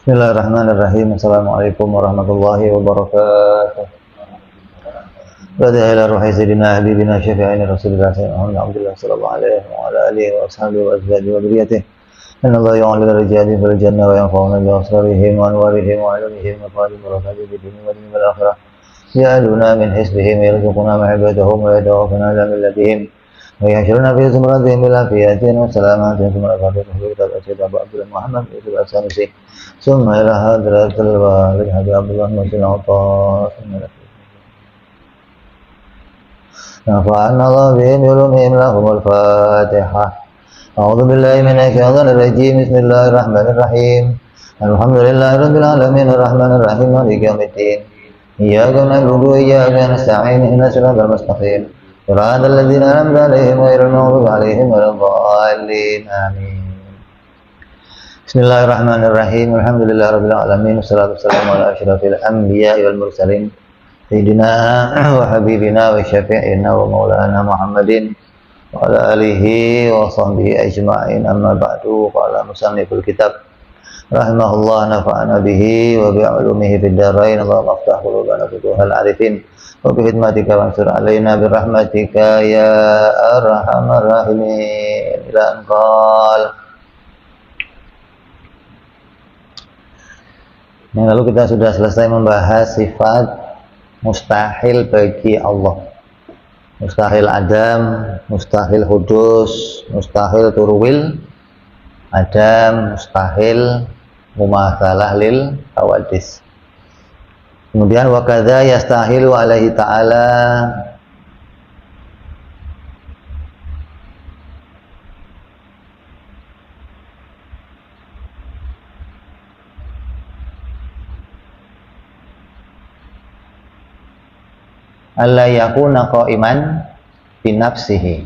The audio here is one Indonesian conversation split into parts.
Bismillahirrahmanirrahim. Assalamualaikum warahmatullahi wabarakatuh. Ila ruhi sayyidina habibina syafi'ina rasulillah sayyidina Abdullah sallallahu alaihi wa ala alihi wa ashabihi wa azwajihi wa dhurriyyatihi. Inna Allah ya'lamu rijali fil jannah wa yanfa'una bi asrarihim wa anwarihim wa ilmihim wa qadim barakatuh bi dunya wa dunya akhirah. Ya'luna min hisbihim yarzuquna ma'ibadahum wa yadawfuna ala millatihim. ويحشرنا في زمرتهم بالعافية والسلامة ثم الأفضل كتاب السيد أبو عبد الله محمد يوسف السانسي ثم إلى حضرة الوالد حبيب عبد الله محسن عطاء نفعنا الله بهم علومهم لهم الفاتحة. أعوذ بالله من الشيطان الرجيم. بسم الله الرحمن الرحيم. الحمد لله رب العالمين الرحمن الرحيم مالك يوم الدين. إياك نعبد وإياك نستعين اهدنا الصراط المستقيم صراط الذين أنعمت عليهم غير المغضوب عليهم ولا الضالين آمين. Bismillahirrahmanirrahim. Alhamdulillahirabbil alamin wassalatu wassalamu ala asyrafil anbiya'i wal mursalin sayyidina wa habibina wa syafi'ina wa maulana Muhammadin wa ala alihi wa sahbihi ajma'in. Amma ba'du. Qala musanniful kitab rahimahullah nafa'ana bihi wa bi'ulumihi fid dharain. Allahumma aftah qulubana futuhal arifin wa bihidmatika wansur alaina birahmatika ya arhamar rahimin. Ila anqal. Yang lalu kita sudah selesai membahas sifat mustahil bagi Allah. Mustahil adam, mustahil hudus, mustahil turwil adam, mustahil mumatsalah lil hawadis. Kemudian wa kadza yastahilu alaihi ta'ala alla yakuna qa'iman bi nafsihi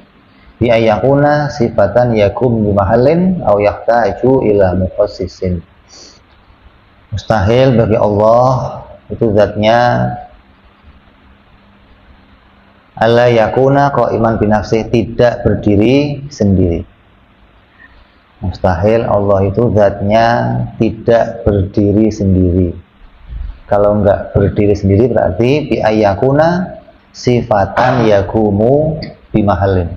bi ayyakuna sifatan yakum bi mahallin aw yahtaju ila mukhassisin. Mustahil bagi Allah itu zatnya alla yakuna qa'iman bi nafsihi, tidak berdiri sendiri. Mustahil Allah itu zatnya tidak berdiri sendiri. Kalau enggak berdiri sendiri berarti bi ayyakuna sifatan yakumu bimahallin.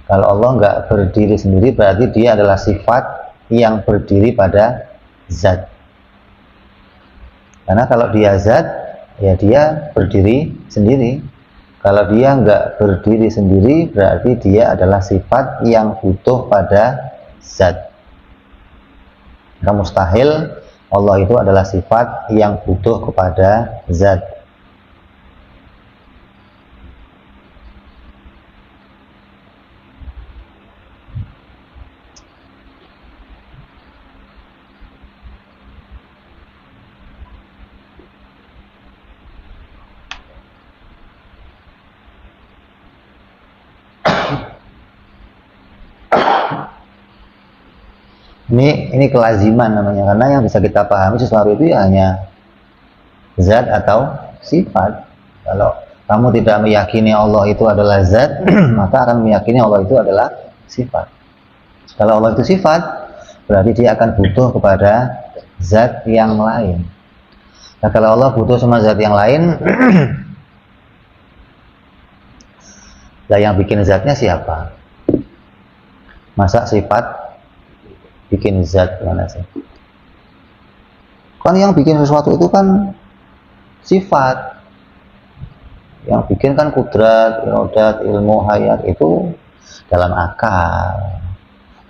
Kalau Allah enggak berdiri sendiri berarti dia adalah sifat yang berdiri pada zat. Karena kalau dia zat, ya dia berdiri sendiri. Kalau dia enggak berdiri sendiri berarti dia adalah sifat yang butuh pada zat. Maka mustahil Allah itu adalah sifat yang butuh kepada zat. Ini kelaziman namanya, karena yang bisa kita pahami sesuatu itu ya hanya zat atau sifat. Kalau kamu tidak meyakini Allah itu adalah zat, maka akan meyakini Allah itu adalah sifat. Kalau Allah itu sifat, berarti dia akan butuh kepada zat yang lain. Nah, kalau Allah butuh sama zat yang lain, lah yang bikin zatnya siapa? Masa sifat bikin zat mana sih? Kan yang bikin sesuatu itu kan sifat. Yang bikin kan kudrat, iradat, ilmu, hayat itu dalam akal.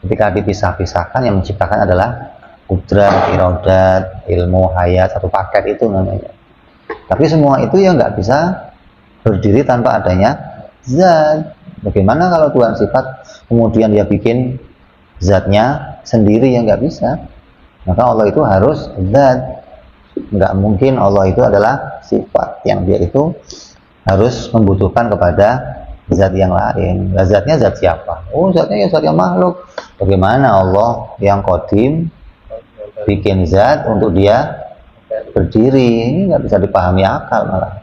Ketika dipisah-pisahkan, yang menciptakan adalah kudrat, iradat, ilmu, hayat, satu paket itu namanya. Tapi semua itu ya nggak bisa berdiri tanpa adanya zat. Bagaimana kalau Tuhan sifat kemudian dia bikin zatnya sendiri? yang nggak bisa. Maka Allah itu harus zat. Nggak mungkin Allah itu adalah sifat, yang dia itu harus membutuhkan kepada zat yang lain. Nah, zatnya zat siapa? Oh, zatnya ya zat yang makhluk. Bagaimana Allah yang qadim bikin zat untuk dia berdiri? Ini nggak bisa dipahami akal malah.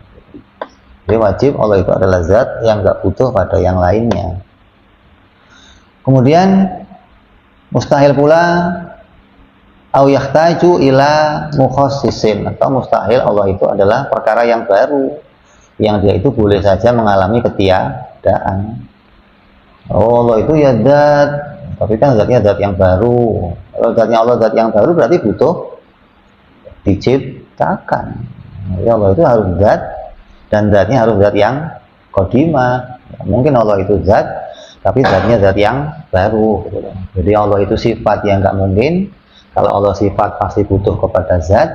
Jadi wajib Allah itu adalah zat yang nggak butuh pada yang lainnya. Kemudian mustahil pula Au yahtaju ila mukhassisin, atau mustahil Allah itu adalah perkara yang baru, yang dia itu boleh saja mengalami ketiadaan. Oh, Allah itu ya zat, tapi kan zatnya zat yang baru. Kalau zatnya Allah zat yang baru berarti butuh diciptakan. Ya Allah itu harus zat, dan zatnya harus zat yang qadimah. Mungkin Allah itu zat, tapi zatnya zat yang baru. Jadi Allah itu sifat yang nggak mungkin. Kalau Allah sifat pasti butuh kepada zat,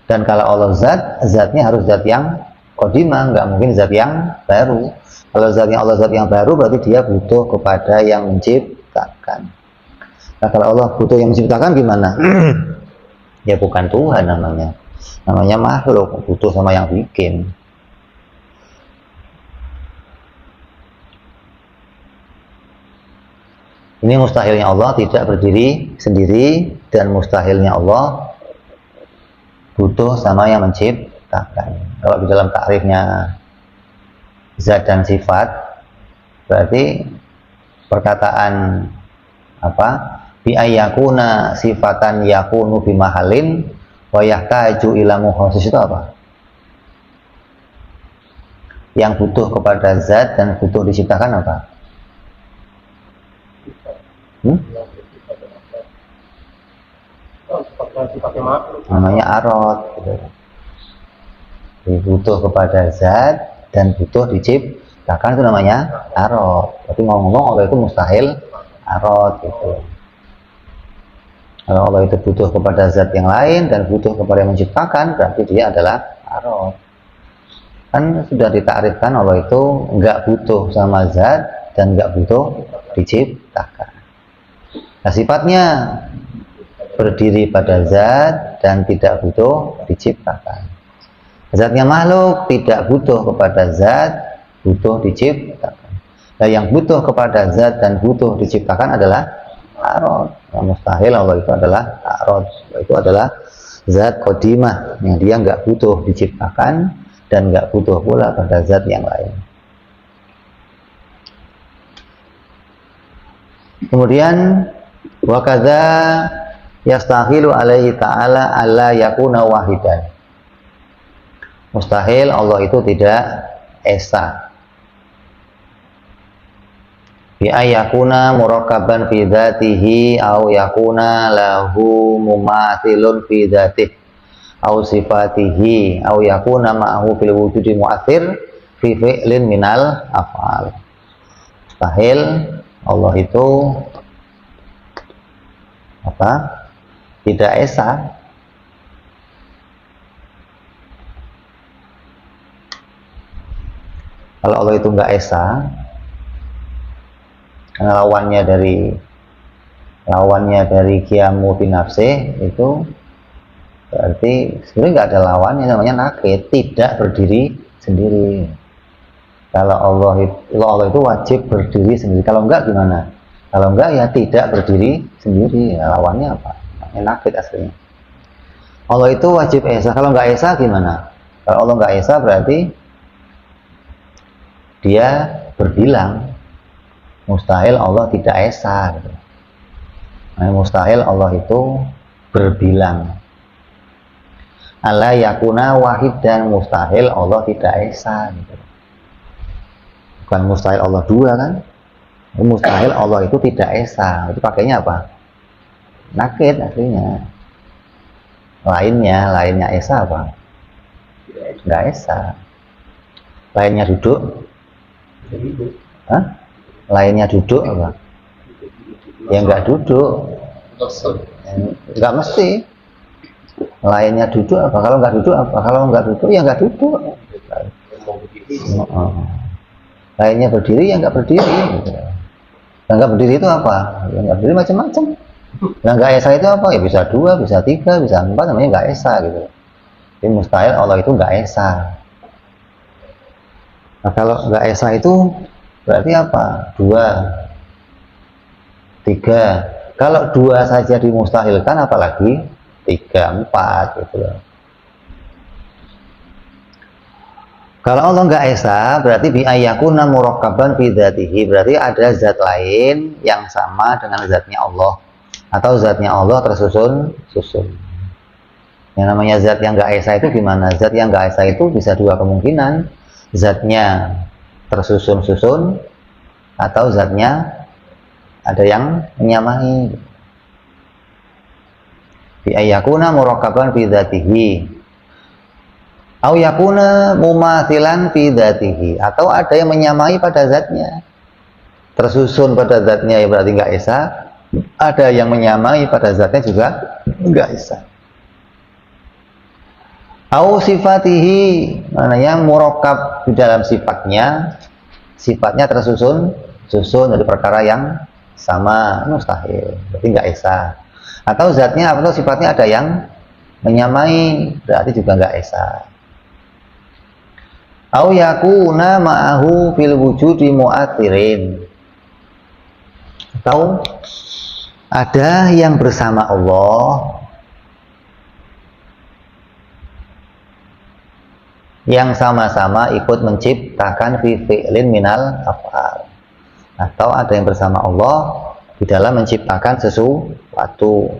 dan kalau Allah zat, zatnya harus zat yang qadimah, nggak mungkin zat yang baru. Kalau zatnya Allah zat yang baru berarti dia butuh kepada yang menciptakan. Nah, kalau Allah butuh yang menciptakan gimana? Ya bukan Tuhan namanya. Namanya makhluk, butuh sama yang bikin. Ini mustahilnya Allah tidak berdiri sendiri, dan mustahilnya Allah butuh sama yang menciptakan. Kalau di dalam takrifnya zat dan sifat, berarti perkataan apa? Bi ayyakuna sifatan yakunu bi mahalin wa yahtaju ila mukhassis itu apa? Yang butuh kepada zat dan butuh diciptakan apa? Namanya arad gitu. Butuh kepada zat dan butuh diciptakan, itu namanya arad. Tapi ngomong-ngomong Allah itu mustahil arad gitu. Kalau Allah itu butuh kepada zat yang lain dan butuh kepada yang menciptakan, berarti dia adalah arad. Kan sudah ditakrifkan Allah itu nggak butuh sama zat dan nggak butuh diciptakan. Nah, sifatnya berdiri pada zat dan tidak butuh diciptakan. Zatnya makhluk tidak butuh kepada zat, butuh diciptakan. Nah, yang butuh kepada zat dan butuh diciptakan adalah arad. Yang mustahil Allah itu adalah arad. Itu adalah zat qadimah yang dia nggak butuh diciptakan dan nggak butuh pula pada zat yang lain. Kemudian wa kadza yastahilu alaihi ta'ala alla yakuna wahidan. Mustahil Allah itu tidak esa. Bi ayakuna murakkaban fi dzatihi au yakuna lahu mumathilun fi dzatihi au sifatihi au yakuna ma'ahu fil wujudi mu'athir fi fi'lin minal af'al. Mustahil Allah itu apa? Tidak esa. Kalau Allah itu nggak esa, karena lawannya dari qiyamu fi nafsih itu berarti sebenarnya nggak ada lawannya, namanya nakid, tidak berdiri sendiri. Kalau Allah itu wajib berdiri sendiri. Kalau enggak gimana? Kalau enggak ya tidak berdiri sendiri. Ya, lawannya apa? Nakid aslinya. Allah itu wajib esa. Kalau enggak esa gimana? Kalau Allah enggak esa berarti dia berbilang. Mustahil Allah tidak esa gitu. Nah, mustahil Allah itu berbilang. Alla yakuna wahid, dan mustahil Allah tidak esa gitu. Bukan mustahil Allah dua kan? Mustahil Allah itu tidak esa. Itu pakainya apa? Nakid aslinya. Lainnya esa apa? Nggak esa. Lainnya duduk. Hah? Lainnya duduk apa? Ya nggak duduk. Nggak mesti. Lainnya duduk apa? Kalau nggak duduk apa? Kalau nggak duduk ya nggak duduk. Lainnya berdiri ya nggak berdiri. Nah, nggak berdiri itu apa? Ya nggak berdiri macam-macam. Nah, nggak esa itu apa? Ya bisa dua, bisa tiga, bisa empat, namanya nggak esa gitu. Jadi mustahil Allah itu nggak esa. Nah, kalau nggak esa itu berarti apa? Dua, tiga. Kalau dua saja dimustahilkan, apalagi tiga, empat gitu loh. Kalau Allah nggak esa, berarti bi ayyakuna murakkaban fi dzatihi, berarti ada zat lain yang sama dengan zatnya Allah. atau zatnya Allah tersusun-susun. Yang namanya zat yang nggak esa itu gimana? Zat yang nggak esa itu bisa dua kemungkinan, zatnya tersusun-susun atau zatnya ada yang menyamai. Bi ayyakuna murakkaban fi dzatihi au yakuna mumathilan fi dzatihi, atau ada yang menyamai pada zatnya. Tersusun pada zatnya ya berarti nggak esa, ada yang menyamai pada zatnya juga nggak esa. Au sifatihi, maknanya murakkab di dalam sifatnya, sifatnya tersusun dari perkara yang sama, mustahil, berarti nggak esa. Atau zatnya atau sifatnya ada yang menyamai, berarti juga nggak esa. Au yakuna ma'ahu fil wujudi mu'athirin, atau ada yang bersama Allah yang sama-sama ikut menciptakan fi fi'lin minal af'al, atau ada yang bersama Allah di dalam menciptakan sesuatu.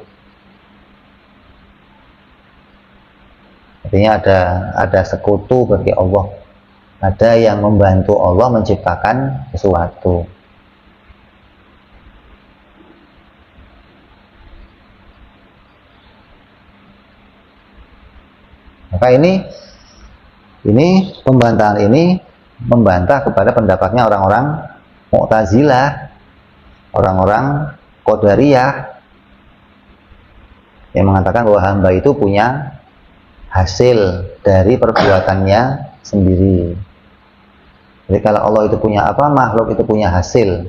Artinya ada sekutu bagi Allah, ada yang membantu Allah menciptakan sesuatu. Maka ini pembantahan ini membantah kepada pendapatnya orang-orang Mu'tazilah, orang-orang Qadariyah yang mengatakan bahwa hamba itu punya hasil dari perbuatannya sendiri. Jadi kalau Allah itu punya apa, makhluk itu punya hasil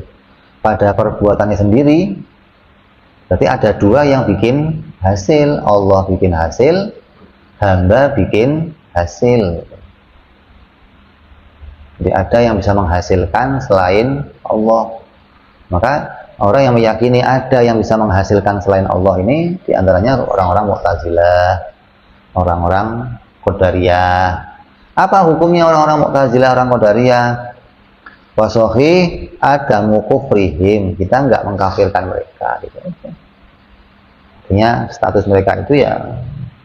pada perbuatannya sendiri, berarti ada dua yang bikin hasil. Allah bikin hasil, hamba bikin hasil. Jadi ada yang bisa menghasilkan selain Allah. Maka orang yang meyakini ada yang bisa menghasilkan selain Allah ini diantaranya orang-orang Mu'tazilah, orang-orang Qadariyah. Apa hukumnya orang-orang Mu'tazilah, orang Qadariyah? Wasohi adamu kufrihim, kita nggak mengkafirkan mereka gitu. Artinya status mereka itu ya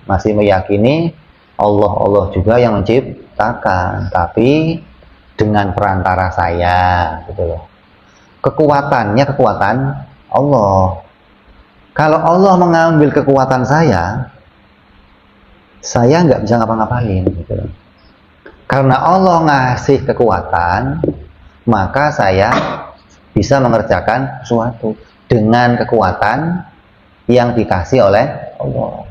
masih meyakini Allah juga yang menciptakan, tapi dengan perantara saya gitu loh. Kekuatannya kekuatan Allah. Kalau Allah mengambil kekuatan saya nggak bisa ngapa-ngapain gitu loh. Karena Allah ngasih kekuatan, maka saya bisa mengerjakan sesuatu dengan kekuatan yang dikasih oleh Allah.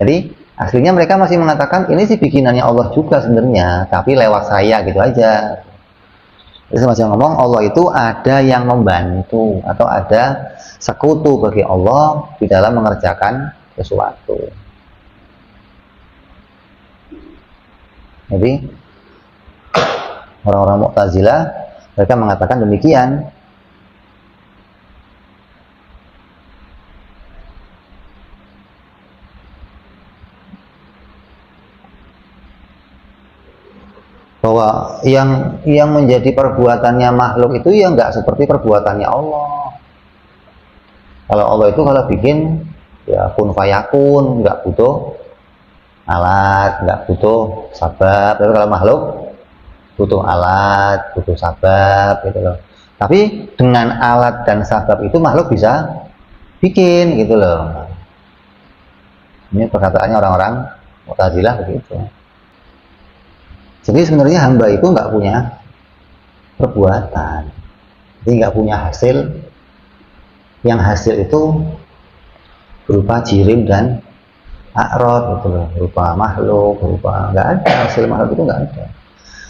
Jadi aslinya mereka masih mengatakan ini sih bikinannya Allah juga sebenarnya, tapi lewat saya gitu aja. Jadi masih ngomong Allah itu ada yang membantu atau ada sekutu bagi Allah di dalam mengerjakan sesuatu. Jadi orang-orang Mu'tazilah mereka mengatakan demikian. Bahwa yang menjadi perbuatannya makhluk itu ya nggak seperti perbuatannya Allah. Kalau Allah itu kalau bikin ya kun fayakun, nggak butuh alat, nggak butuh sabab. Tapi kalau makhluk butuh alat, butuh sabab gitu loh. Tapi dengan alat dan sabab itu makhluk bisa bikin gitu loh. Ini perkataannya orang-orang Mu'tazilah begitu. Jadi sebenarnya hamba itu nggak punya perbuatan, jadi nggak punya hasil. Yang hasil itu berupa jirim dan a'rad gitu loh, berupa makhluk, berupa nggak ada hasil makhluk itu nggak ada.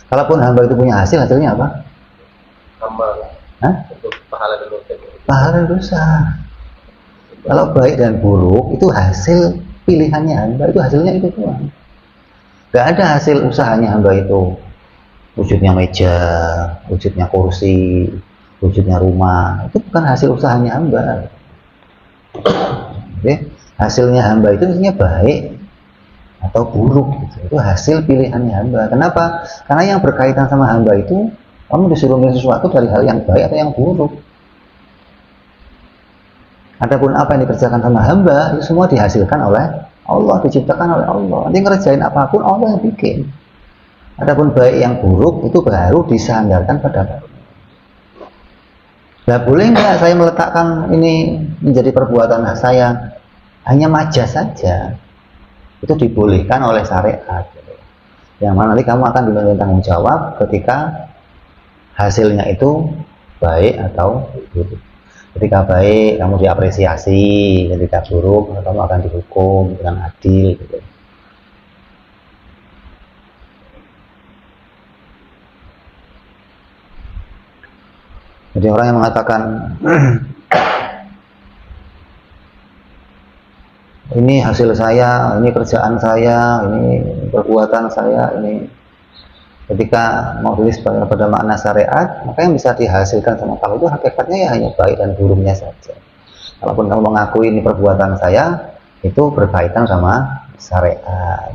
Kalaupun hamba itu punya hasil, hasilnya apa? Amal. Hah? Pahala dan dosa. Pahala dan dosa. Kalau baik dan buruk itu hasil pilihannya hamba, itu hasilnya itu doang. Gak ada hasil usahanya hamba itu. Wujudnya meja, wujudnya kursi, wujudnya rumah, itu bukan hasil usahanya hamba. Oke? Hasilnya hamba itu misalnya baik atau buruk gitu. Itu hasil pilihannya hamba. Kenapa? Karena yang berkaitan sama hamba itu kamu disuruh milih sesuatu dari hal yang baik atau yang buruk. Adapun apa yang dikerjakan sama hamba itu semua dihasilkan oleh Allah, diciptakan oleh Allah. Nanti ngerjain apapun Allah yang bikin. Adapun baik yang buruk itu baru disandarkan pada Allah. Nah, boleh nggak saya meletakkan ini menjadi perbuatan saya hanya majas saja? Itu dibolehkan oleh syariat. Yang mana nanti kamu akan diminta tanggung jawab ketika hasilnya itu baik atau buruk. Ketika baik kamu diapresiasi, ketika buruk kamu akan dihukum dengan adil gitu. Jadi orang yang mengatakan ini hasil saya, ini kerjaan saya, ini perbuatan saya, ini ketika mau tulis pada makna syariat, maka yang bisa dihasilkan sama kamu itu hakikatnya ya hanya baik dan buruknya saja. Kalaupun kamu mengakui ini perbuatan saya, itu berkaitan sama syariat.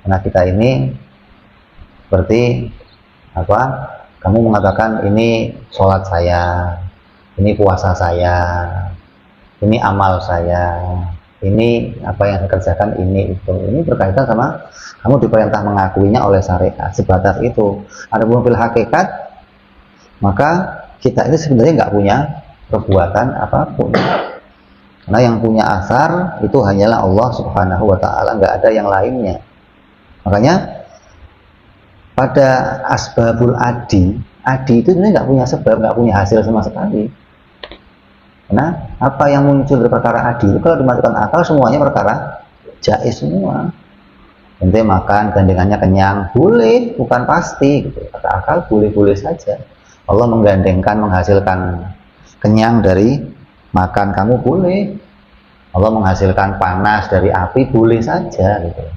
Karena kita ini seperti apa? Kamu mengatakan ini sholat saya, ini puasa saya, ini amal saya, ini apa yang saya kerjakan, ini itu. Ini berkaitan sama kamu diperintah mengakuinya oleh syariat, sebatas itu. Adapun fil hakikat, maka kita ini sebenarnya nggak punya perbuatan apapun. Karena yang punya asar itu hanyalah Allah Subhanahu wa Ta'ala, nggak ada yang lainnya. Makanya pada asbabul adi itu sebenarnya nggak punya sebab, nggak punya hasil sama sekali. Karena apa yang muncul dari perkara adi itu kalau dimasukkan akal semuanya perkara jaiz semua. Ente makan gandengannya kenyang, boleh, bukan pasti gitu. Kata akal boleh-boleh saja. Allah menggandengkan, menghasilkan kenyang dari makan kamu boleh. Allah menghasilkan panas dari api boleh saja gitu.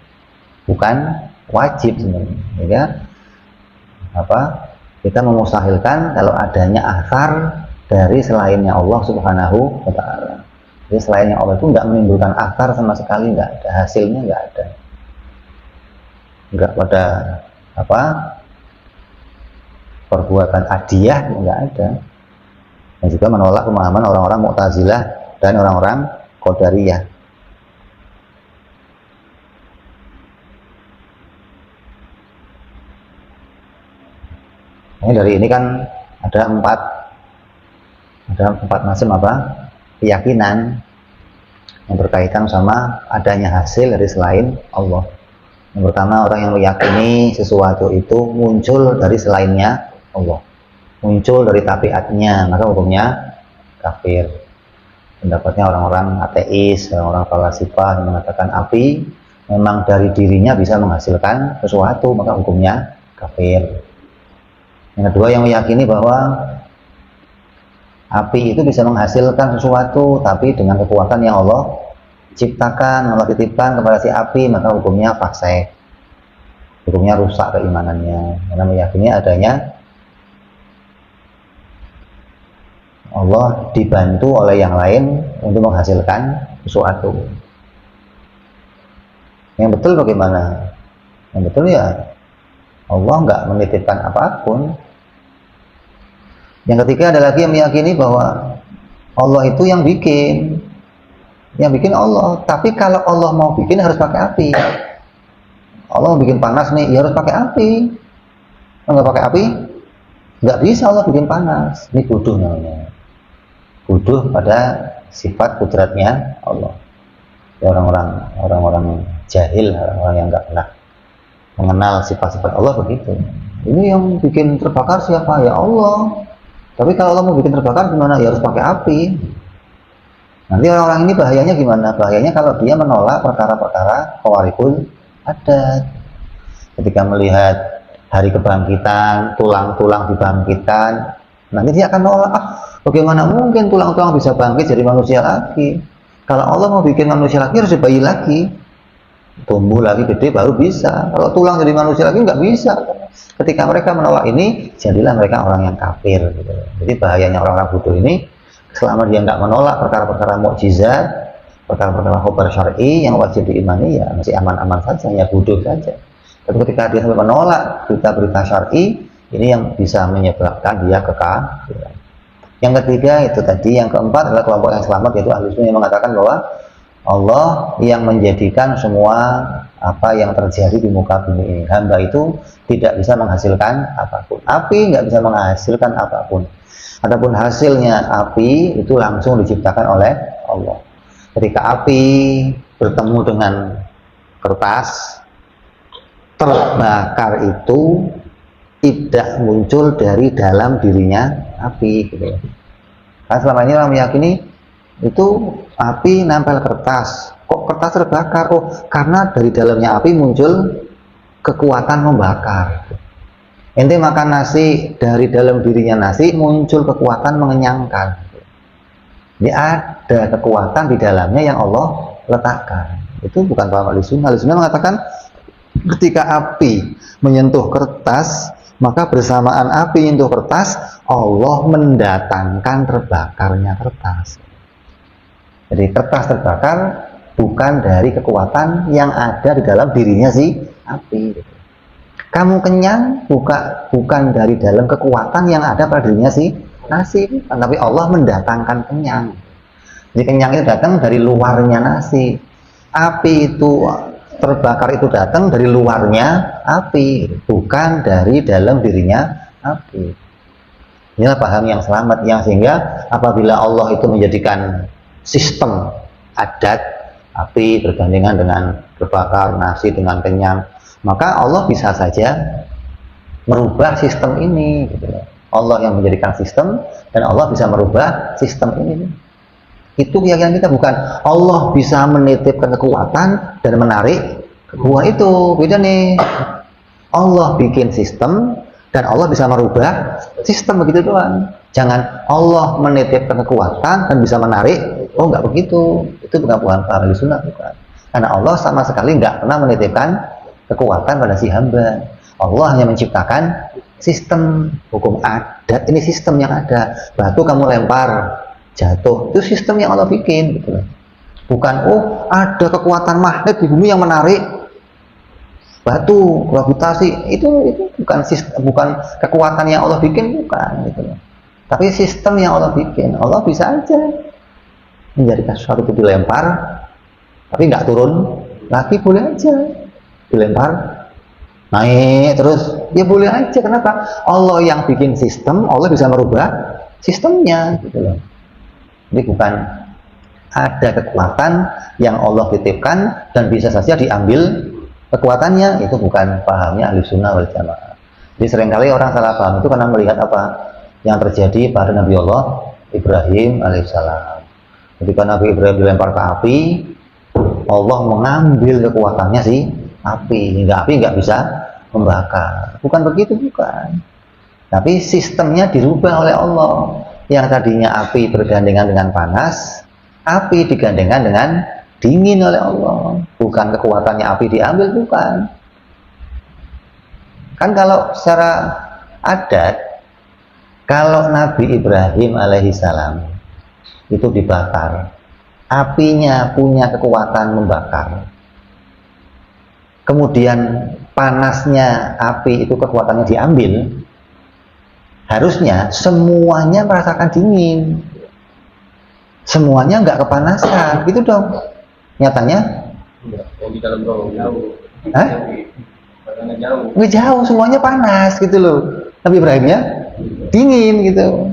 Bukan wajib sebenarnya. Ya. Apa? Kita memustahilkan kalau adanya asar dari selainnya Allah Subhanahu wa Ta'ala. Jadi selainnya Allah itu nggak menimbulkan asar sama sekali, nggak ada hasilnya, nggak ada. Nggak pada apa perbuatan adiyah nggak ada. Dan juga menolak pemahaman orang-orang Mu'tazilah dan orang-orang Qadariyah. Ini dari ini kan ada empat macam apa keyakinan yang berkaitan sama adanya hasil dari selain Allah. Yang pertama, orang yang meyakini sesuatu itu muncul dari selainnya Allah, muncul dari tabiatnya, maka hukumnya kafir. Pendapatnya orang-orang ateis, orang-orang falasifah yang mengatakan api memang dari dirinya bisa menghasilkan sesuatu, maka hukumnya kafir. Yang kedua, yang meyakini bahwa api itu bisa menghasilkan sesuatu, tapi dengan kekuatan yang Allah ciptakan, Allah titipkan kepada si api, maka hukumnya fasik, hukumnya rusak keimanannya. Karena meyakini adanya Allah dibantu oleh yang lain untuk menghasilkan sesuatu. Yang betul bagaimana? Yang betul ya Allah nggak menitipkan apapun. Yang ketiga ada lagi yang meyakini bahwa Allah itu yang bikin Allah. Tapi kalau Allah mau bikin harus pakai api. Allah mau bikin panas nih, ya harus pakai api. Kalau nggak pakai api, nggak bisa Allah bikin panas. Ini bodoh namanya. Bodoh pada sifat kudratnya Allah. Ya, orang-orang jahil, orang-orang yang nggak pernah mengenal sifat-sifat Allah begitu. Ini yang bikin terbakar siapa? Ya Allah. Tapi kalau Allah mau bikin terbakar gimana? Ya harus pakai api. Nanti orang-orang ini bahayanya gimana? Bahayanya kalau dia menolak perkara-perkara khawarikul adat. Ketika melihat hari kebangkitan, tulang-tulang dibangkitkan, nanti dia akan nolak. Bagaimana mungkin tulang-tulang bisa bangkit jadi manusia lagi? Kalau Allah mau bikin manusia lagi harus bayi lagi, tumbuh lagi gede baru bisa. Kalau tulang jadi manusia lagi nggak bisa. Ketika mereka menolak ini, jadilah mereka orang yang kafir. Gitu. Jadi bahayanya orang-orang bodoh ini, selama dia nggak menolak perkara-perkara mukjizat, perkara-perkara khabar syar'i yang wajib diimani, ya masih aman-aman saja, ya bodoh saja. Tapi ketika dia sampai menolak berita-berita syar'i, ini yang bisa menyebabkan dia kekafiran. Yang ketiga itu tadi, yang keempat adalah kelompok yang selamat, yaitu ahli sunnah yang mengatakan bahwa Allah yang menjadikan semua apa yang terjadi di muka bumi ini. Hamba itu tidak bisa menghasilkan apapun. Api nggak bisa menghasilkan apapun. Adapun hasilnya api itu langsung diciptakan oleh Allah. Ketika api bertemu dengan kertas, terbakar itu tidak muncul dari dalam dirinya api, gitu. Karena selama ini orang meyakini itu api nempel kertas, kok kertas terbakar? Oh, karena dari dalamnya api muncul kekuatan membakar. Ente makan nasi, dari dalam dirinya nasi muncul kekuatan mengenyangkan. Jadi ada kekuatan di dalamnya yang Allah letakkan. Itu bukan paham Ahlussunnah. Ahlussunnah mengatakan ketika api menyentuh kertas, maka bersamaan api menyentuh kertas, Allah mendatangkan terbakarnya kertas. Jadi kertas terbakar bukan dari kekuatan yang ada di dalam dirinya si api. Kamu kenyang bukan dari dalam kekuatan yang ada pada dirinya si nasi, tapi Allah mendatangkan kenyang. Jadi kenyang itu datang dari luarnya nasi. Api itu terbakar itu datang dari luarnya api, bukan dari dalam dirinya api. Inilah paham yang selamat, yang sehingga apabila Allah itu menjadikan sistem adat api bergandengan dengan berbakar, nasi dengan kenyang, maka Allah bisa saja merubah sistem ini, gitu. Allah yang menjadikan sistem dan Allah bisa merubah sistem ini. Itu keyakinan kita, bukan Allah bisa menitipkan kekuatan dan menarik kekuatan. Itu beda nih. Allah bikin sistem dan Allah bisa merubah sistem, begitu doang. Jangan Allah menitipkan kekuatan dan bisa menarik. Oh, nggak begitu. Itu bukan paham Ahlussunnah, bukan. Karena Allah sama sekali nggak pernah menitipkan kekuatan pada si hamba. Allah hanya menciptakan sistem hukum adat. Ini sistem yang ada. Batu kamu lempar, jatuh. Itu sistem yang Allah bikin, gitu. Bukan, oh ada kekuatan magnet di bumi yang menarik batu, gravitasi. Itu bukan sistem, bukan kekuatan yang Allah bikin, bukan, gitu. Tapi sistem yang Allah bikin. Allah bisa aja menjadikan sesuatu itu dilempar, tapi nggak turun lagi, boleh aja dilempar naik terus, ya boleh aja. Kenapa? Allah yang bikin sistem, Allah bisa merubah sistemnya, gitu loh. Jadi bukan ada kekuatan yang Allah titipkan dan bisa saja diambil kekuatannya. Itu bukan pahamnya Ahlussunnah wal Jamaah. Jadi seringkali orang salah paham itu karena melihat apa yang terjadi pada Nabi Allah Ibrahim alaihissalam. Ketika Nabi Ibrahim dilempar ke api, Allah mengambil kekuatannya si api, hingga api nggak bisa membakar. Bukan begitu, bukan. Tapi sistemnya dirubah oleh Allah. Yang tadinya api bergandengan dengan panas, api digandengkan dengan dingin oleh Allah. Bukan kekuatannya api diambil, bukan. Kan kalau secara adat, kalau Nabi Ibrahim alaihissalam itu dibakar, apinya punya kekuatan membakar, kemudian panasnya api itu kekuatannya diambil, harusnya semuanya merasakan dingin, semuanya nggak kepanasan, gitu dong. Nyatanya yang di dalam jauh. nggak jauh, semuanya panas, gitu loh. Nabi Ibrahimnya dingin, gitu.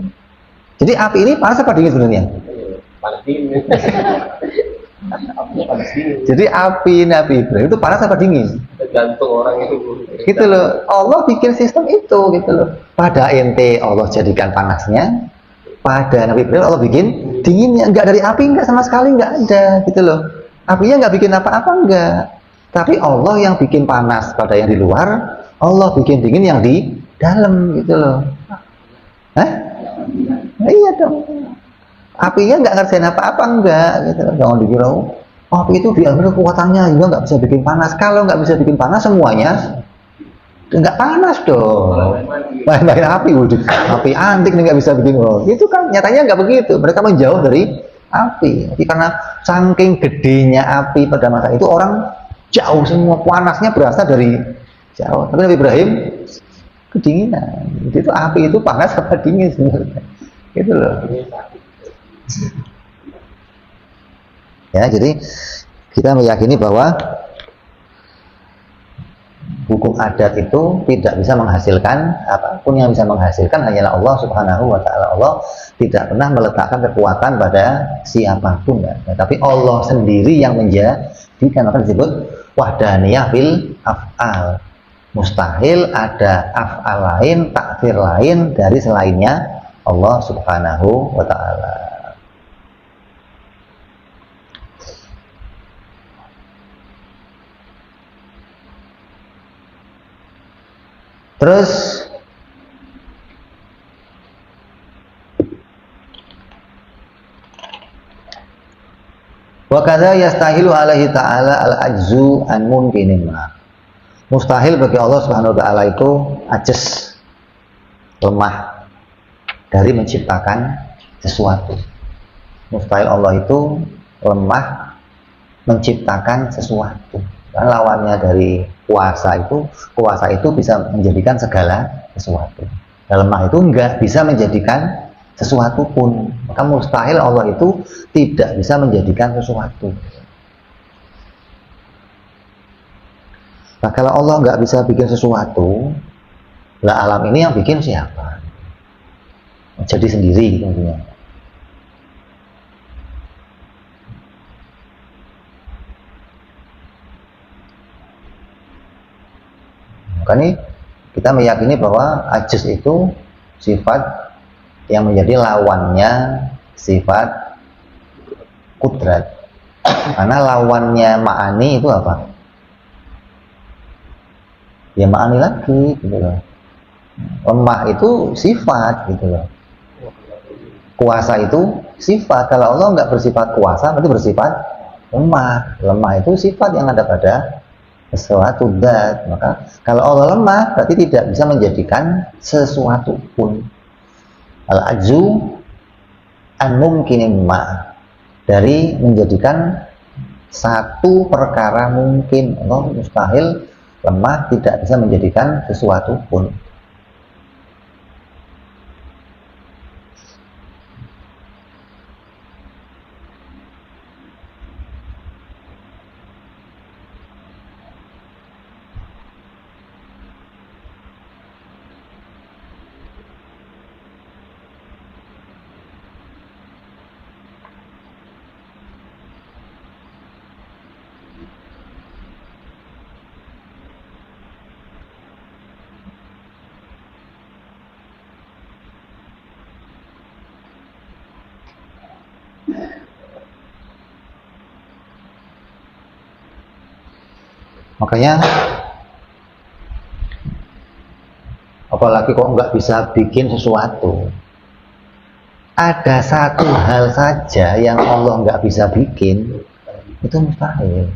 Jadi api ini panas apa dingin sebenarnya? Panas dingin. Jadi api Nabi Ibrahim itu panas apa dingin? Tergantung orang itu. Gitu loh. Allah bikin sistem itu, gitu loh. Pada ente Allah jadikan panasnya, pada Nabi Ibrahim Allah bikin dinginnya. Enggak dari api, enggak sama sekali, enggak ada, gitu loh. Apinya enggak bikin apa-apa, enggak. Tapi Allah yang bikin panas pada yang di luar, Allah bikin dingin yang di dalam, gitu loh. Hah? Nah, iya dong. Apinya nggak ngerjain apa-apa, enggak, gitu. Jangan dikira, oh, api itu diambil kekuatannya juga nggak bisa bikin panas. Kalau nggak bisa bikin panas semuanya nggak panas dong. Main-main api, wujud api antik nih nggak bisa bikin. Oh, itu kan nyatanya nggak begitu. Mereka menjauh dari api. Jadi karena saking gedenya api pada masa itu, orang jauh semua, panasnya berasal dari jauh. Tapi Nabi Ibrahim kedinginan. Itu api itu panas apa dingin sebenarnya? Gitu loh. Ini sakit. Ya, jadi kita meyakini bahwa hukum adat itu tidak bisa menghasilkan apapun. Yang bisa menghasilkan hanyalah Allah Subhanahu wa taala. Allah tidak pernah meletakkan kekuatan pada siapapun ya. Tapi Allah sendiri yang menjadikan, maka disebut wahdaniyah fil af'al. Mustahil ada af'al lain, takdir lain dari selainnya Allah Subhanahu wa taala. Terus wa kadza yastahilu alaihi ta'ala al-ajzu an mumkinin ma. Mustahil bagi Allah Subhanahu wa taala itu ajiz, lemah dari menciptakan sesuatu. Mustahil Allah itu lemah menciptakan sesuatu. Dan lawannya dari kuasa itu bisa menjadikan segala sesuatu. Dan lemah itu enggak bisa menjadikan sesuatu pun. Maka mustahil Allah itu tidak bisa menjadikan sesuatu. Nah, kalau Allah nggak bisa bikin sesuatu, lah alam ini yang bikin siapa? Jadi sendiri gitu intinya. Makanya kita meyakini bahwa ajiz itu sifat yang menjadi lawannya sifat kudrat. Karena lawannya ma'ani itu apa? Ya ma'ani lagi gitu loh. Lemah itu sifat gitu loh. Kuasa itu sifat. Kalau Allah nggak bersifat kuasa, berarti bersifat lemah. Lemah itu sifat yang ada pada sesuatu dat. Maka kalau Allah lemah, berarti tidak bisa menjadikan sesuatu pun. Al-ajzu an mumkinin ma, dari menjadikan satu perkara mungkin. Allah mustahil, lemah, tidak bisa menjadikan sesuatu pun. Makanya apalagi kok nggak bisa bikin sesuatu. Ada satu hal saja yang Allah nggak bisa bikin, itu mustahil.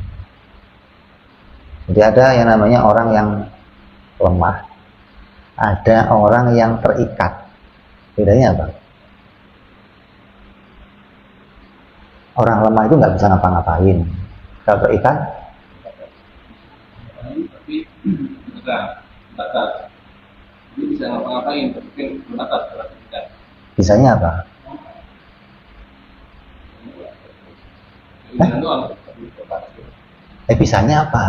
Jadi ada yang namanya orang yang lemah, ada orang yang terikat. Bedanya apa? Orang lemah itu nggak bisa ngapa-ngapain. Kalau terikat, Tapi enggak batas. Ini bisa ngapa-ngapain, tapi batas tidak. bisanya apa? Jangan doang. Bisanya apa?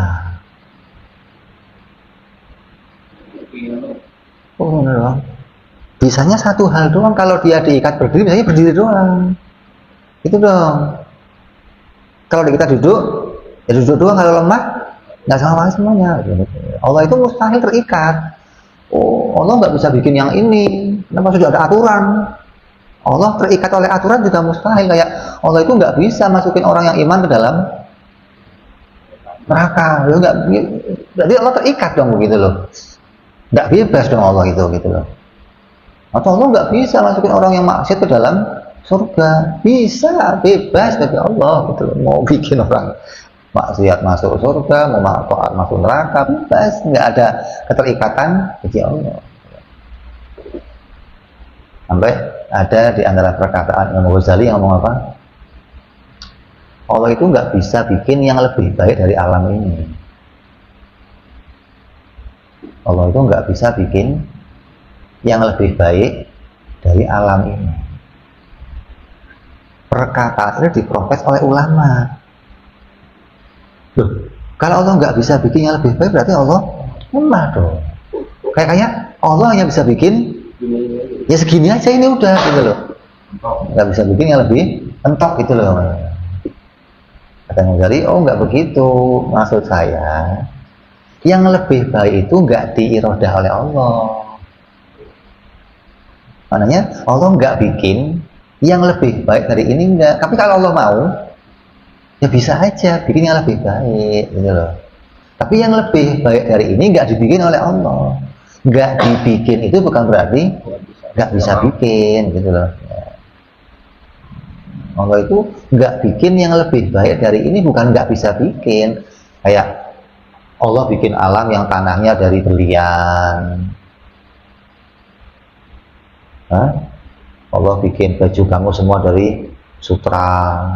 Oh, bener dong. Bisanya satu hal doang. Kalau dia diikat berdiri, bisanya berdiri doang. Itu dong. Kalau kita duduk, ya duduk doang. Kalau lemah, nggak sama semuanya. Allah itu mustahil terikat. Oh, Allah nggak bisa bikin yang ini. Kenapa sudah ada aturan? Allah terikat oleh aturan juga mustahil. Kayak Allah itu nggak bisa masukin orang yang iman ke dalam neraka. Berarti Allah terikat dong begitu loh. Nggak bebas dong Allah itu gitu loh. Atau Allah nggak bisa masukin orang yang maksiat ke dalam surga. Bisa, bebas bagi Allah gitu loh. Mau bikin orang maksiat masuk surga, mau taat masuk neraka, bebas, nggak ada keterikatan bagi Allah. Sampai ada di antara perkataan Imam Ghazali yang ngomong apa? Allah itu nggak bisa bikin yang lebih baik dari alam ini. Allah itu nggak bisa bikin yang lebih baik dari alam ini. perkataan itu diproses oleh ulama. Loh, kalau Allah nggak bisa bikin yang lebih baik, berarti Allah lemah dong. Kayaknya Allah hanya bisa bikin ya segini aja, ini udah gitu loh. Nggak bisa bikin yang lebih mentok gitu loh. Kata Ghazali, oh nggak begitu. Maksud saya, yang lebih baik itu nggak diirodah oleh Allah. Maknanya Allah nggak bikin yang lebih baik dari ini, enggak. Tapi kalau Allah mau, ya bisa aja bikin yang lebih baik gitu loh. Tapi yang lebih baik dari ini nggak dibikin oleh Allah. Nggak dibikin itu bukan berarti nggak bisa bikin gitu loh. Allah itu nggak bikin yang lebih baik dari ini, bukan nggak bisa bikin. Kayak Allah bikin alam yang tanahnya dari berlian. Allah bikin baju kamu semua dari sutra.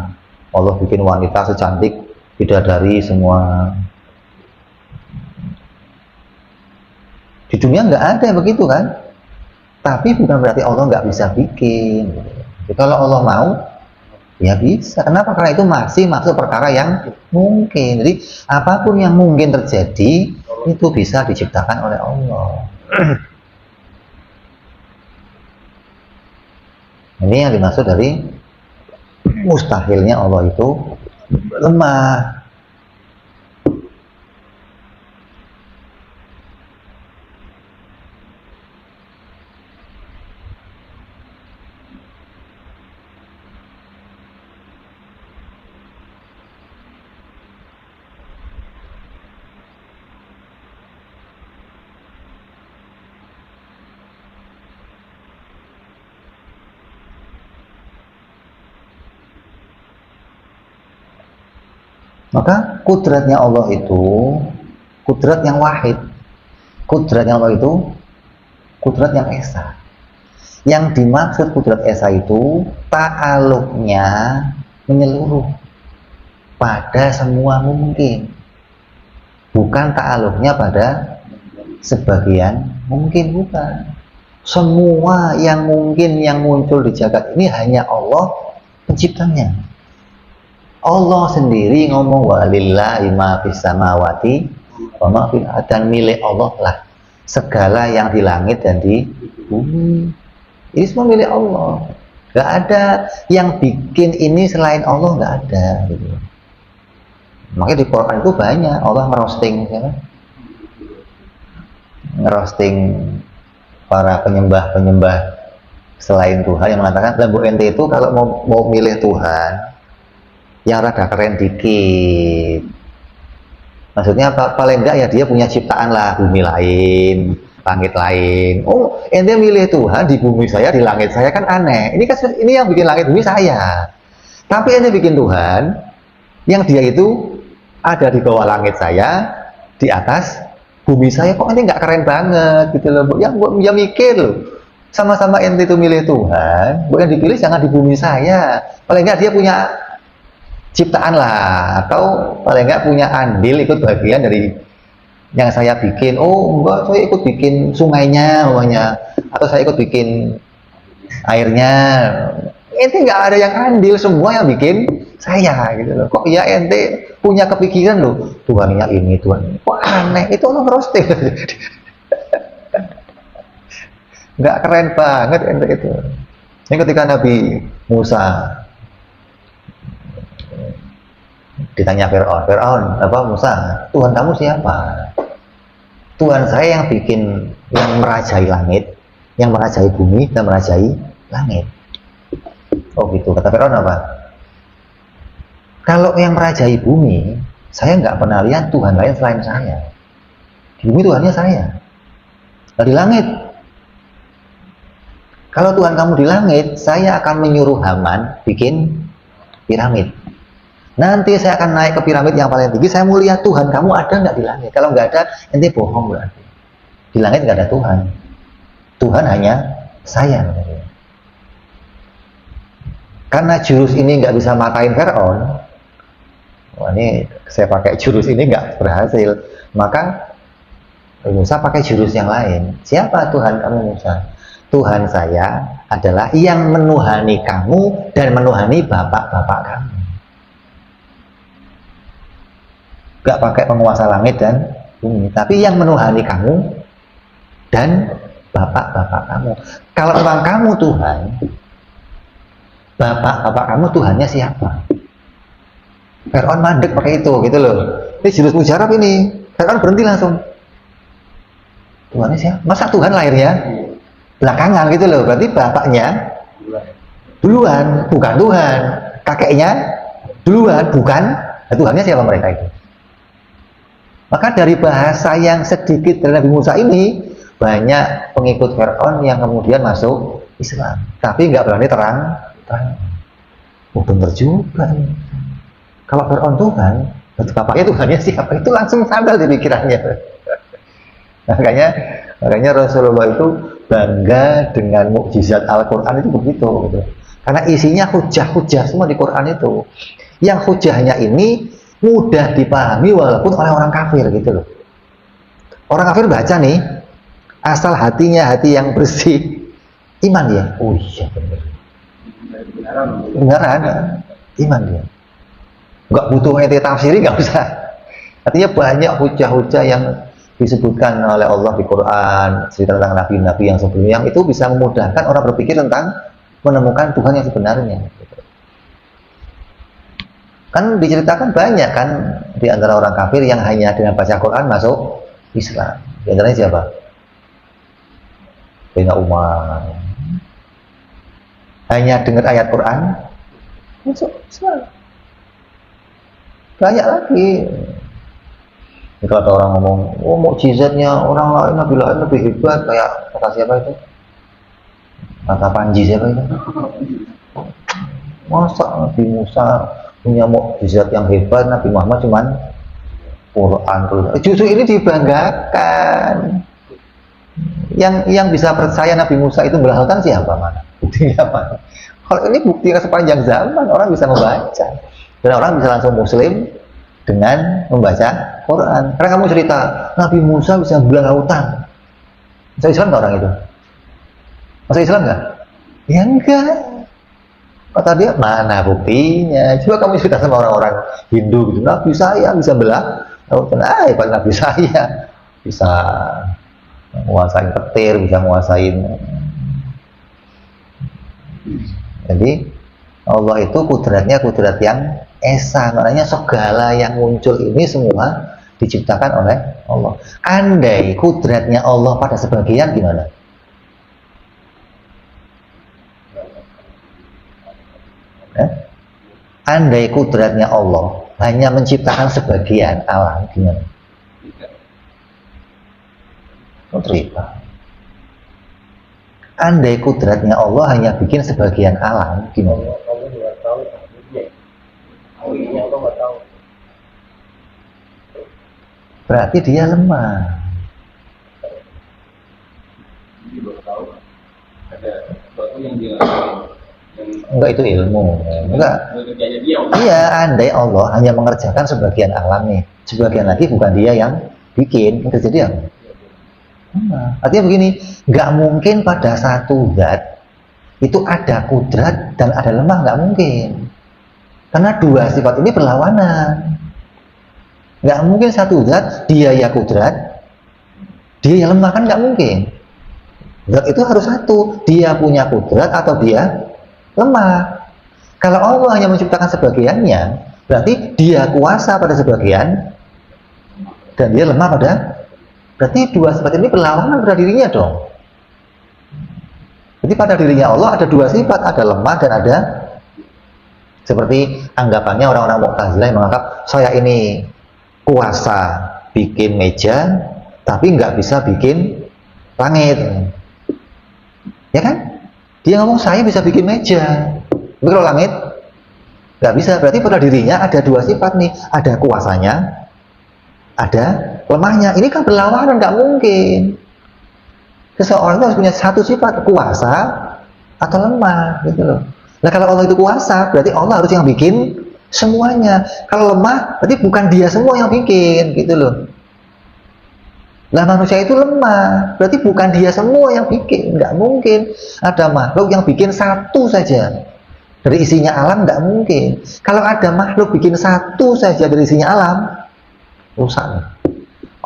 Allah bikin wanita secantik bidadari semua. Di dunia nggak ada begitu kan? Tapi bukan berarti Allah nggak bisa bikin. Jadi, kalau Allah mau, ya bisa. Kenapa? Karena itu masih masuk perkara yang mungkin. Jadi apapun yang mungkin terjadi itu bisa diciptakan oleh Allah. Ini yang dimaksud dari mustahilnya Allah itu lemah. Maka kudratnya Allah itu kudrat yang wahid. Kudratnya Allah itu kudrat yang esa. Yang dimaksud kudrat esa itu ta'aluknya menyeluruh pada semua mungkin. Bukan ta'aluknya pada sebagian mungkin, bukan. Semua yang mungkin yang muncul di jagat ini hanya Allah penciptanya. Allah sendiri ngomong walillahi ma fis samawati wa ma fil ardi, dan milik Allah lah segala yang di langit dan di bumi. Ini semua milik Allah. Gak ada yang bikin ini selain Allah, gak ada gitu. Makanya di Quran itu banyak Allah ngerosting ya, ngerosting para penyembah-penyembah selain Tuhan yang mengatakan, "Lah Bu ente itu kalau mau milih Tuhan yang rada keren dikit." Maksudnya apa? Paling enggak ya dia punya ciptaan lah, bumi lain, langit lain. Oh, ente milih Tuhan di bumi saya, di langit saya, kan aneh. Ini kan ini yang bikin langit bumi saya. Tapi ente bikin Tuhan yang dia itu ada di bawah langit saya, di atas bumi saya. Kok ente nggak keren banget gitu loh. Ya mikir loh. Sama-sama ente itu milih Tuhan, bukan dipilih jangan di bumi saya. Paling enggak dia punya ciptaan lah, atau paling enggak punya andil, ikut bagian dari yang saya bikin. Oh enggak, saya ikut bikin sungainya namanya, atau saya ikut bikin airnya. Ente nggak ada yang andil, semua yang bikin saya gitu loh. Kok ya ente punya kepikiran loh, Tuhannya ini, Tuhan ini. Kok aneh, itu Allah roasting. Nggak keren banget ente itu. Ini ketika Nabi Musa ditanya Fir'aun, apa Musa, Tuhan kamu siapa? Tuhan saya yang bikin, yang merajai langit, yang merajai bumi dan merajai langit. Oh gitu, kata Fir'aun apa? Kalau yang merajai bumi, saya nggak pernah lihat Tuhan lain selain saya. Di bumi Tuhannya saya. Nah, di langit, kalau Tuhan kamu di langit, saya akan menyuruh Haman bikin piramid. Nanti saya akan naik ke piramid yang paling tinggi, saya mau lihat Tuhan kamu ada nggak di langit. Kalau nggak ada, ente bohong berarti. Di langit nggak ada Tuhan. Tuhan hanya saya. Karena jurus ini nggak bisa matahin Fir'aun, wah ini saya pakai jurus ini nggak berhasil, maka Musa pakai jurus yang lain. Siapa Tuhan kamu Musa? Tuhan saya adalah yang menuhani kamu dan menuhani bapak-bapak kamu. Gak pakai penguasa langit dan bumi, tapi yang menuhani kamu dan bapak-bapak kamu. Kalau memang kamu Tuhan, bapak-bapak kamu Tuhannya siapa? Fir'aun mandek pakai itu, gitu loh. Ini jurus mujarab ini. Fir'aun berhenti langsung. Tuhannya siapa? Masa Tuhan lahirnya belakangan gitu loh. Berarti bapaknya duluan, bukan Tuhan. Kakeknya duluan, bukan. Nah, Tuhannya siapa mereka itu? Maka dari bahasa yang sedikit dari Nabi Musa ini, banyak pengikut Fir'aun yang kemudian masuk Islam. Tapi nggak berani terang. Oh bener juga nih. Kalau Fir'aun Tuhan, berarti bapaknya Tuhannya siapa? Itu langsung sandal di pikirannya. Makanya Rasulullah itu bangga dengan mukjizat Al-Quran itu begitu. Gitu. Karena isinya hujah-hujah semua di Quran itu. Yang hujahnya ini mudah dipahami walaupun oleh orang kafir gitu loh. Orang kafir baca nih, asal hatinya hati yang bersih, iman dia. Oh iya benar. Beneran, iman dia. Nggak butuh ente tafsiri, nggak usah. Artinya banyak hujah-hujah yang disebutkan oleh Allah di Quran, cerita tentang nabi-nabi yang sebelumnya, yang itu bisa memudahkan orang berpikir tentang menemukan Tuhan yang sebenarnya. Kan diceritakan banyak kan di antara orang kafir yang hanya dengan baca Quran masuk Islam. Di antaranya siapa? Sayyidina Umar. Hanya dengar ayat Quran masuk Islam. Banyak lagi. Kalau ada orang ngomong, oh mukjizatnya orang lain, nabi lain lebih hebat, kayak kata siapa itu? Kata Panji siapa itu? Masa Nabi Musa punya mukjizat yang hebat, Nabi Muhammad cuman Quran. Justru ini dibanggakan. Yang bisa percaya Nabi Musa itu berlautan siapa? Mana? Buktinya apa? Kalau ini bukti sepanjang zaman orang bisa membaca dan orang bisa langsung Muslim dengan membaca Quran. Karena kamu cerita Nabi Musa bisa belah lautan, masa Islam nggak orang itu? Masa Islam nggak? Ya enggak. Kata dia mana buktinya? Coba kamu cerita sama orang-orang Hindu gitu, Nabi saya bisa belah lautan. Pak Nabi saya bisa menguasai petir, bisa menguasai. Jadi Allah itu kudratnya kudrat yang esa, maknanya segala yang muncul ini semua diciptakan oleh Allah. Andai kudratnya Allah pada sebagian gimana? Andai kudratnya Allah hanya menciptakan sebagian alam gimana? Oh, terima. Andai kudratnya Allah hanya bikin sebagian alam gimana? Berarti dia lemah. Enggak, itu ilmu. Enggak. Iya, andai Allah hanya mengerjakan sebagian alam nih, sebagian lagi bukan dia yang bikin, terjadi apa? Artinya begini, nggak mungkin pada satu zat itu ada kudrat dan ada lemah, nggak mungkin. Karena dua sifat ini berlawanan. Nggak mungkin satu zat dia ya kudrat, dia ya lemah, kan nggak mungkin. Zat itu harus satu, dia punya kudrat atau dia lemah. Kalau Allah hanya menciptakan sebagiannya, berarti dia kuasa pada sebagian dan dia lemah pada. Berarti dua sifat ini berlawanan pada dirinya dong. Jadi pada dirinya Allah ada dua sifat, ada lemah dan ada, seperti anggapannya orang-orang Mu'tazilah yang menganggap saya ini kuasa bikin meja tapi nggak bisa bikin langit, ya kan? Dia ngomong saya bisa bikin meja, tapi kalau langit nggak bisa. Berarti pada dirinya ada dua sifat nih, ada kuasanya, ada lemahnya. Ini kan berlawanan, nggak mungkin. Seseorang itu harus punya satu sifat, kuasa atau lemah, gitu loh. Nah kalau Allah itu kuasa, berarti Allah harus yang bikin semuanya. Kalau lemah, berarti bukan dia semua yang bikin, gitu loh. Lah manusia itu lemah, berarti bukan dia semua yang bikin, nggak mungkin ada makhluk yang bikin satu saja dari isinya alam, nggak mungkin. Kalau ada makhluk bikin satu saja dari isinya alam, rusak.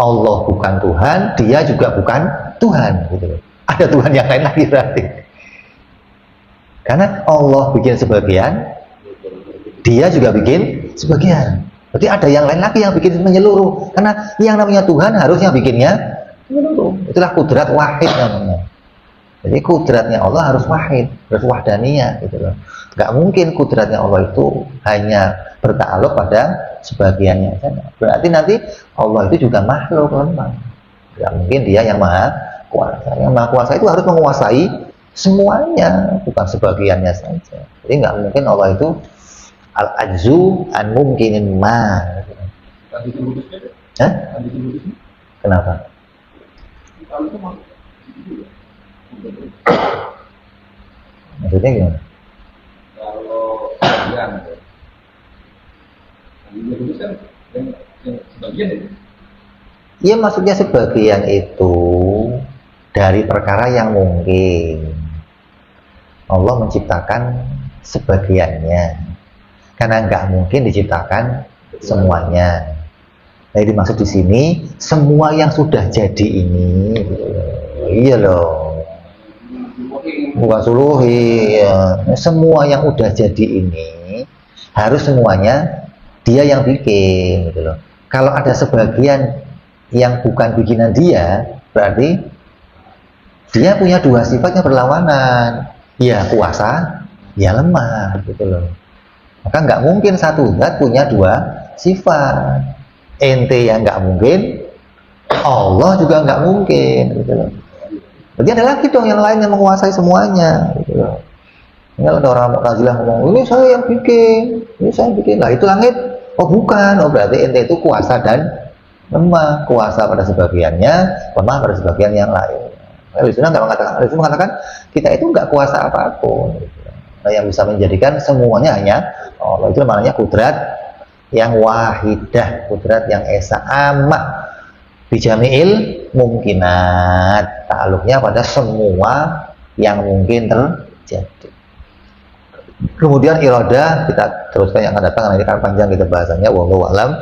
Allah bukan Tuhan, dia juga bukan Tuhan, gitu loh. Ada Tuhan yang lain lagi berarti. Karena Allah bikin sebagian, dia juga bikin sebagian. Berarti ada yang lain lagi yang bikin menyeluruh. Karena yang namanya Tuhan harusnya bikinnya menyeluruh. Itulah kudrat wahid namanya. Jadi kudratnya Allah harus wahid, harus wahdaniyah, gitu loh. Gak mungkin kudratnya Allah itu hanya bertakluk pada sebagiannya saja. Berarti nanti Allah itu juga makhluk lemah. Gak mungkin dia yang maha kuasa. Yang maha kuasa itu harus menguasai semuanya, bukan sebagiannya saja. Jadi nggak mungkin Allah itu al-ajzu an mumkinin ma. Hah? Kenapa? Maksudnya gimana? Kalau yang sebagian itu. Ya maksudnya sebagian itu dari perkara yang mungkin. Allah menciptakan sebagiannya karena nggak mungkin diciptakan semuanya. Nah, dimaksud di sini semua yang sudah jadi ini, iya loh, bukan suluhi, ya. Semua yang udah jadi ini harus semuanya dia yang bikin, gitu loh. Kalau ada sebagian yang bukan bikinan dia, berarti dia punya dua sifat yang berlawanan. Ya kuasa, ya lemah, gitu loh. Maka nggak mungkin satu zat punya dua sifat. Ente yang nggak mungkin, Allah juga nggak mungkin, gitu loh. Jadi ada lagi dong yang lain yang menguasai semuanya, gitu loh. Tinggal ada orang Mu'tazilah ngomong, ini saya yang bikin, ini saya bikin. Lah itu langit, oh bukan, oh berarti ente itu kuasa dan lemah, kuasa pada sebagiannya, lemah pada sebagian yang lain. Al-Sunnah nggak mengatakan, Al-Sunnah mengatakan kita itu nggak kuasa apapun. Nah, yang bisa menjadikan semuanya hanya Allah. Itu namanya kudrat yang wahidah, kudrat yang esa amma bijami'il mungkinat, takluknya pada semua yang mungkin terjadi. Kemudian iradah kita teruskan yang akan datang, karena ini kan panjang kita bahasanya. Wallahu a'lam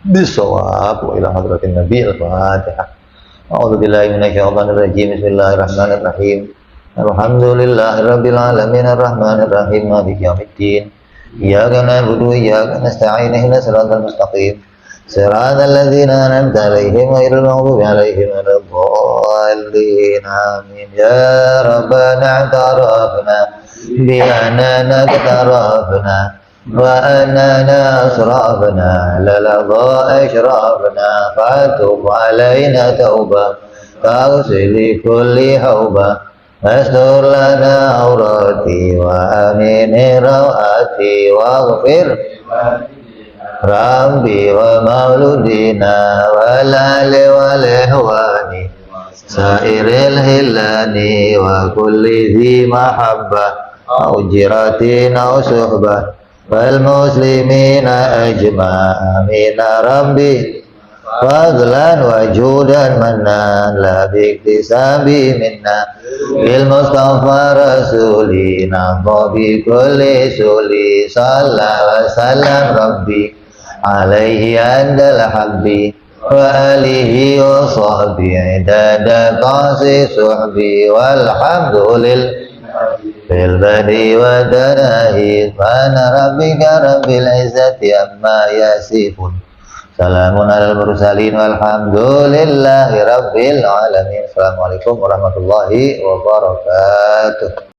bishawab. Wa ila hadratin nabi al-fatihah. A'udzu billahi minasyaitonir rajim. Bismillahirrahmanirrahim. Alhamdulillahirabbil alamin arrahmanir rahim maliki yaumiddin. Iyyaka na'budu wa iyyaka nasta'in ihdinas siratal mustaqim. Siratal ladzina an'amta 'alaihim ghairil maghdubi 'alaihim waladdallin. Amin. Ya Rabbana i'tarafna bi annana tarafna wa annana asrafna laladha ashrafna fatub alaina tauba taghsil kulli hauba astur lana aurati wa amin rawati waghfir rabbi wa mauludina wa lali wa lihwani sairil hilani wa kulli dhi mahabbah au jiratin au suhbah wal muslimina ajma' amin rabbi fadlan wa judan mannan la biktisabi minna bil mustafa rasulina bi kulli suli sallallahu wa sallam rabbi alaihi andal habbi wa alihi wa sahbihi dada qasi suhbi walhamdulillah fil badi wa danahi subhana rabbika rabbil izzati amma yasifun salamun alal mursalin walhamdulillahi rabbil alamin. Assalamualaikum warahmatullahi wabarakatuh.